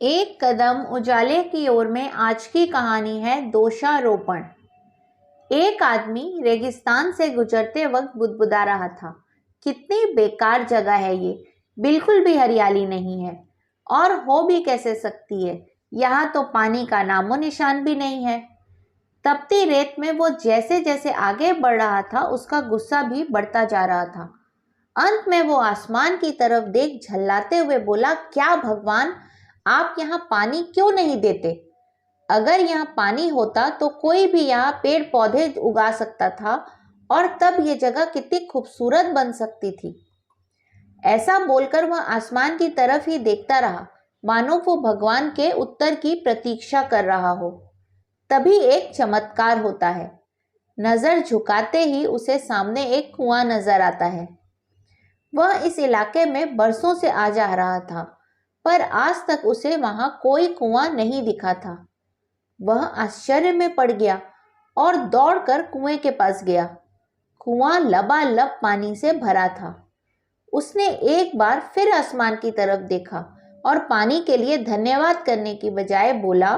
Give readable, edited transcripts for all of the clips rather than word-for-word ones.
एक कदम उजाले की ओर में आज की कहानी है दोषारोपण। एक आदमी रेगिस्तान से गुजरते वक्त बुदबुदा रहा था, कितनी बेकार जगह है ये, बिल्कुल भी हरियाली नहीं है और हो भी कैसे सकती है, यहाँ तो पानी का नामो निशान भी नहीं है। तपती रेत में वो जैसे जैसे आगे बढ़ रहा था उसका गुस्सा भी बढ़ता जा रहा था। अंत में वो आसमान की तरफ देख झल्लाते हुए बोला, क्या भगवान, आप यहाँ पानी क्यों नहीं देते? अगर यहाँ पानी होता तो कोई भी यहाँ पेड़ पौधे उगा सकता था और तब ये जगह कितनी खूबसूरत बन सकती थी। ऐसा बोलकर वह आसमान की तरफ ही देखता रहा, मानो वो भगवान के उत्तर की प्रतीक्षा कर रहा हो। तभी एक चमत्कार होता है। नजर झुकाते ही उसे सामने एक कुआं नजर आता है। वह इस इलाके में बरसों से आ जा रहा था, पर आज तक उसे वहां कोई कुआं नहीं दिखा था। वह आश्चर्य में पड़ गया और दौड़कर कुएं के पास गया। कुआं लबालब पानी से भरा था। उसने एक बार फिर आसमान की तरफ देखा और पानी के लिए धन्यवाद करने की बजाय बोला,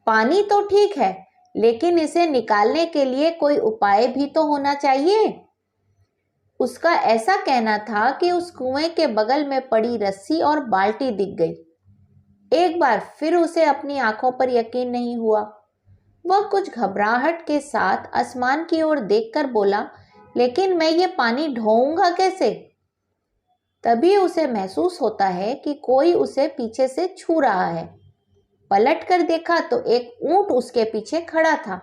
पानी तो ठीक है, लेकिन इसे निकालने के लिए कोई उपाय भी तो होना चाहिए। उसका ऐसा कहना था कि उस कुएं के बगल में पड़ी रस्सी और बाल्टी दिख गई। एक बार फिर उसे अपनी आंखों पर यकीन नहीं हुआ। वह कुछ घबराहट के साथ आसमान की ओर देखकर बोला, लेकिन मैं ये पानी ढोऊंगा कैसे? तभी उसे महसूस होता है कि कोई उसे पीछे से छू रहा है। पलट कर देखा तो एक ऊंट उसके पीछे खड़ा था।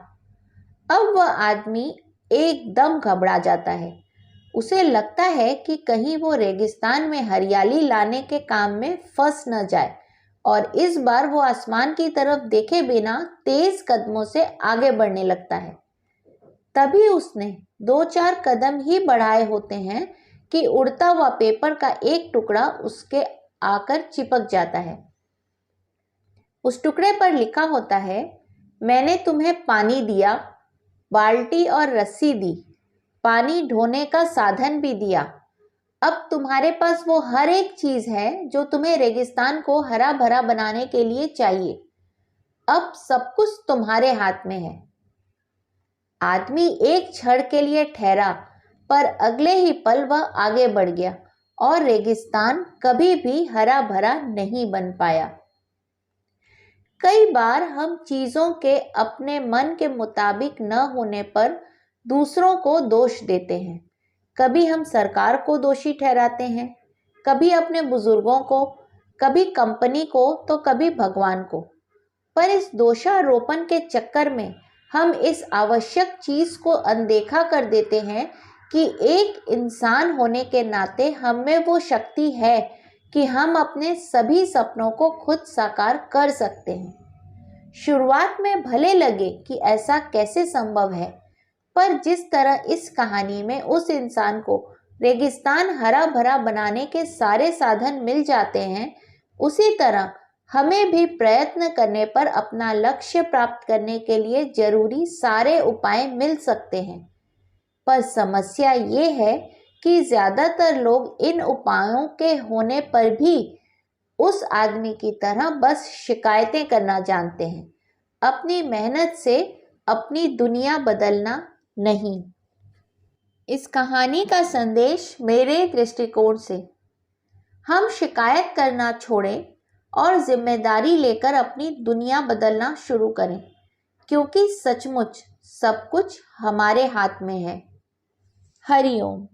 अब वह आदमी एकदम घबरा जाता है। उसे लगता है कि कहीं वो रेगिस्तान में हरियाली लाने के काम में फंस न जाए और इस बार वो आसमान की तरफ देखे बिना तेज कदमों से आगे बढ़ने लगता है। तभी उसने 2-4 कदम ही बढ़ाए होते हैं कि उड़ता हुआ पेपर का एक टुकड़ा उसके आकर चिपक जाता है। उस टुकड़े पर लिखा होता है, मैंने तुम्हें पानी दिया, बाल्टी और रस्सी दी, पानी ढोने का साधन भी दिया। अब तुम्हारे पास वो हर एक चीज है जो तुम्हें रेगिस्तान को हरा भरा बनाने के लिए चाहिए। अब सब कुछ तुम्हारे हाथ में है। आदमी एक क्षण के लिए ठहरा, पर अगले ही पल वह आगे बढ़ गया और रेगिस्तान कभी भी हरा भरा नहीं बन पाया। कई बार हम चीजों के अपने मन के मुताबिक न होने पर दूसरों को दोष देते हैं। कभी हम सरकार को दोषी ठहराते हैं, कभी अपने बुजुर्गों को, कभी कंपनी को, तो कभी भगवान को। पर इस दोषारोपण के चक्कर में हम इस आवश्यक चीज को अनदेखा कर देते हैं कि एक इंसान होने के नाते हम में वो शक्ति है कि हम अपने सभी सपनों को खुद साकार कर सकते हैं। शुरुआत में भले लगे कि ऐसा कैसे संभव है, पर जिस तरह इस कहानी में उस इंसान को रेगिस्तान हरा भरा बनाने के सारे साधन मिल जाते हैं, उसी तरह हमें भी प्रयत्न करने पर अपना लक्ष्य प्राप्त करने के लिए जरूरी सारे उपाय मिल सकते हैं। पर समस्या ये है कि ज्यादातर लोग इन उपायों के होने पर भी उस आदमी की तरह बस शिकायतें करना जानते हैं, अपनी मेहनत से अपनी दुनिया बदलना नहीं। इस कहानी का संदेश मेरे दृष्टिकोण से, हम शिकायत करना छोड़ें और जिम्मेदारी लेकर अपनी दुनिया बदलना शुरू करें, क्योंकि सचमुच सब कुछ हमारे हाथ में है। हरिओम।